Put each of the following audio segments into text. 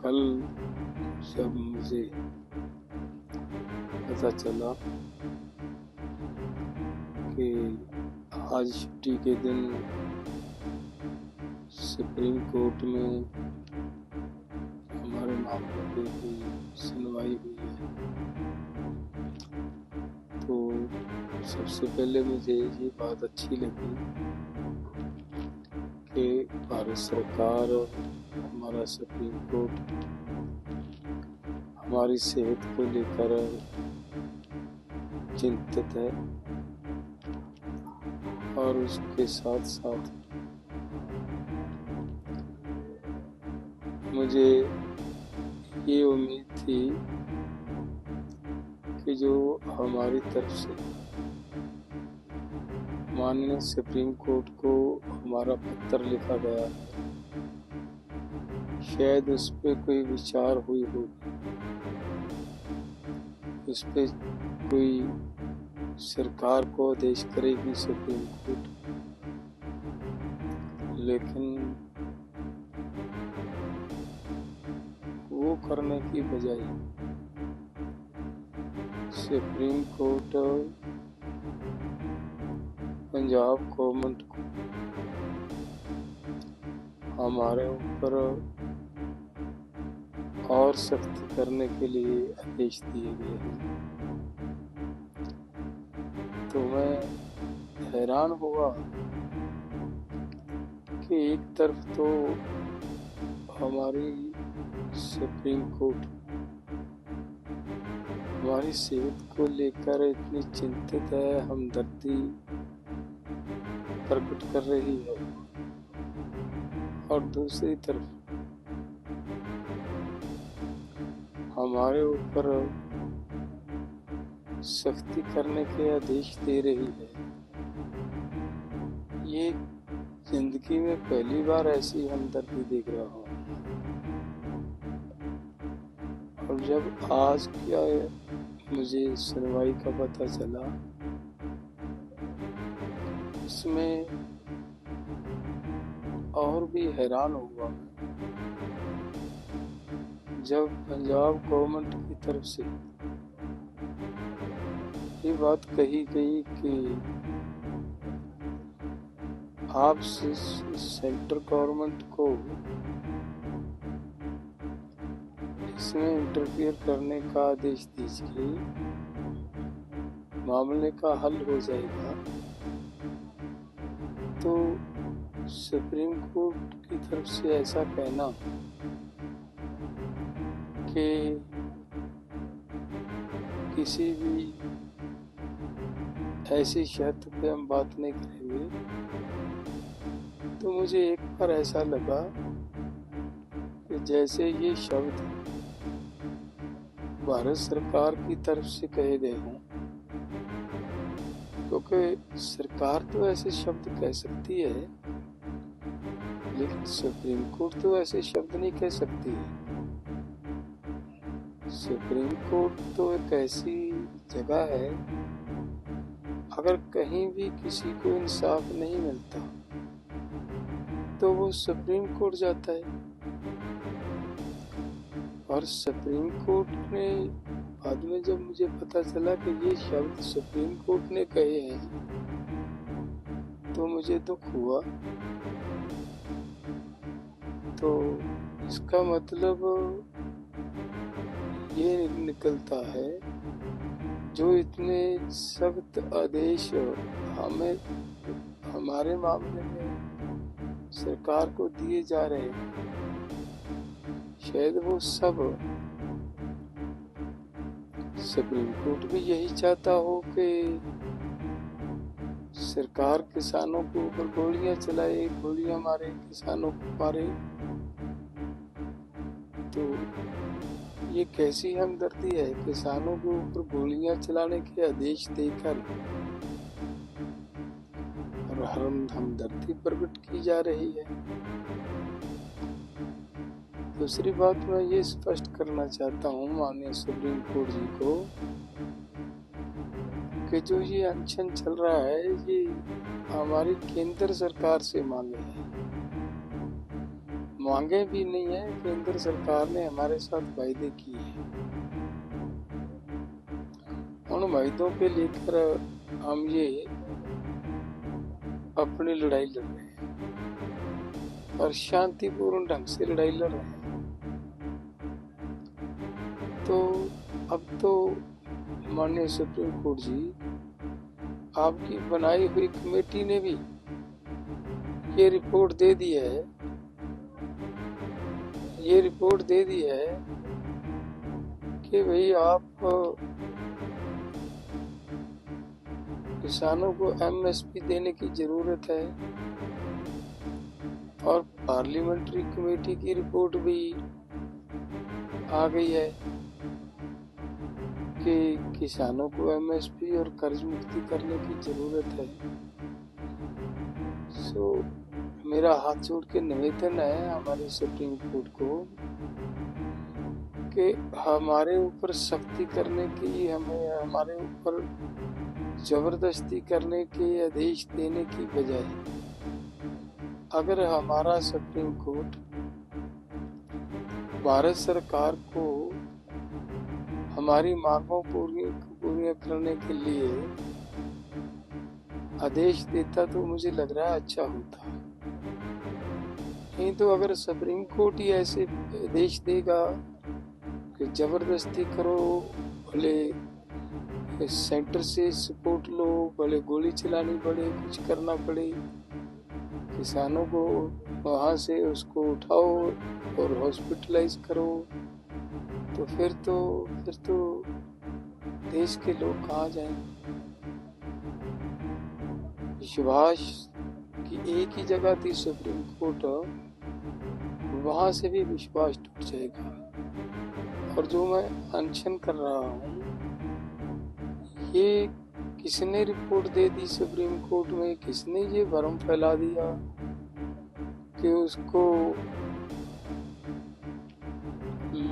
कल जब मुझे पता चला कि आज छुट्टी के दिन सुप्रीम कोर्ट में हमारे मामले पे कोई सुनवाई हुई है, तो सबसे पहले मुझे ये बात अच्छी लगी कि भारत सरकार और हमारा सुप्रीम कोर्ट हमारी सेहत को लेकर चिंतित है और उसके साथ साथ मुझे ये उम्मीद थी कि जो हमारी तरफ से माननीय सुप्रीम कोर्ट को हमारा पत्र लिखा गया है, शायद उस पर कोई विचार हुई होगी, उस पर कोई सरकार को आदेश करेगी सुप्रीम कोर्ट। लेकिन वो करने की बजाय सुप्रीम कोर्ट पंजाब गवर्नमेंट को हमारे ऊपर और सख्त करने के लिए आदेश दिए गए हैं। तो मैं हैरान हुआ कि एक तरफ तो हमारी सुप्रीम कोर्ट हमारी सेहत को लेकर इतनी चिंतित है, हमदर्दी प्रकट कर रही है, और दूसरी तरफ हमारे ऊपर सख्ती करने के आदेश दे रही है। ये जिंदगी में पहली बार ऐसी हमदर्दी देख रहा हूँ। और जब आज क्या मुझे सुनवाई का पता चला, उसमें और भी हैरान हुआ जब पंजाब गवर्नमेंट की तरफ से ये बात कही गई कि आप सेंट्रल गवर्नमेंट को इसमें इंटरफियर करने का आदेश दीजिए, मामले का हल हो जाएगा। तो सुप्रीम कोर्ट की तरफ से ऐसा कहना कि किसी भी ऐसी शर्त पे हम बात नहीं करेंगे, तो मुझे एक बार ऐसा लगा कि जैसे ये शब्द भारत सरकार की तरफ से कहे गए हों, क्योंकि सरकार तो ऐसे शब्द कह सकती है, लेकिन सुप्रीम कोर्ट तो ऐसे शब्द नहीं कह सकती है। सुप्रीम कोर्ट तो एक ऐसी जगह है, अगर कहीं भी किसी को इंसाफ नहीं मिलता तो वो सुप्रीम कोर्ट जाता है। और सुप्रीम कोर्ट ने बाद में जब मुझे पता चला कि ये शब्द सुप्रीम कोर्ट ने कहे हैं, तो मुझे दुख हुआ। तो इसका मतलब ये निकलता है, जो इतने सख्त आदेश हमें हमारे मामले में सरकार को दिए जा रहे हैं, शायद वो सब सुप्रीम कोर्ट भी यही चाहता हो कि सरकार किसानों के ऊपर गोलियां चलाए, गोलियां मारे, किसानों को मारे। तो ये कैसी हमदर्दी है, किसानों के ऊपर गोलियां चलाने के आदेश देकर और हमदर्दी प्रकट की जा रही है। दूसरी बात मैं ये स्पष्ट करना चाहता हूँ माननीय सुप्रीम कोर्ट जी को कि जो ये अनशन चल रहा है, ये हमारी केंद्र सरकार से मांगे हैं। मांगे भी नहीं है। केंद्र सरकार ने हमारे साथ वायदे किए हैं, उन वायदों पे लेकर हम ये अपनी लड़ाई लड़ रहे हैं और शांतिपूर्ण ढंग से लड़ाई लड़ रहे हैं। तो अब तो माननीय सुप्रीम कोर्ट जी, आपकी बनाई हुई कमेटी ने भी ये रिपोर्ट दे दी है, कि भाई आप किसानों को एमएसपी देने की जरूरत है। और पार्लियामेंट्री कमेटी की रिपोर्ट भी आ गई है कि किसानों को एमएसपी और कर्ज मुक्ति करने की जरूरत है। सो मेरा हाथ जोड़ के निवेदन है हमारे सुप्रीम कोर्ट को कि हमारे ऊपर सख्ती करने की, हमारे ऊपर जबरदस्ती करने के आदेश देने की बजाय अगर हमारा सुप्रीम कोर्ट भारत सरकार को हमारी मांगों पूरी करने के लिए आदेश देता तो मुझे लग रहा है अच्छा होता। नहीं तो अगर सुप्रीम कोर्ट ही ऐसे आदेश देगा कि जबरदस्ती करो, भले सेंटर से सपोर्ट लो, भले गोली चलानी पड़े, कुछ करना पड़े, किसानों को वहां से उसको उठाओ और हॉस्पिटलाइज करो, तो फिर तो देश के लोग कहाँ जाएंगे? विश्वास की एक ही जगह थी सुप्रीम कोर्ट, वहां से भी विश्वास टूट जाएगा। और जो मैं अनशन कर रहा हूँ, ये किसने रिपोर्ट दे दी सुप्रीम कोर्ट में, किसने ये भ्रम फैला दिया कि उसको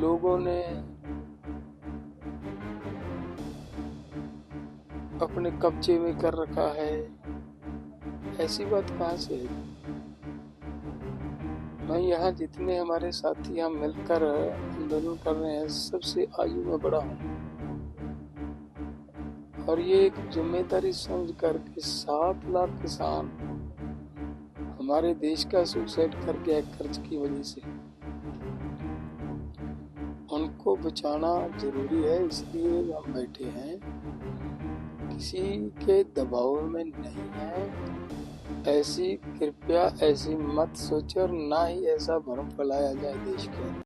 लोगों ने अपने कब्जे में कर रखा है? ऐसी बात कहाँ से है? मैं यहाँ जितने हमारे साथी हम मिलकर आंदोलन कर रहे हैं, सबसे आयु में बड़ा हूँ और ये एक जिम्मेदारी समझ कर के 7 लाख किसान हमारे देश का सुसाइड कर गया कर्ज की वजह से, उनको बचाना जरूरी है। इसलिए हम बैठे हैं, किसी के दबाव में नहीं है। कृपया ऐसी मत सोचो और ना ही ऐसा भ्रम फैलाया जाए देश के अंदर।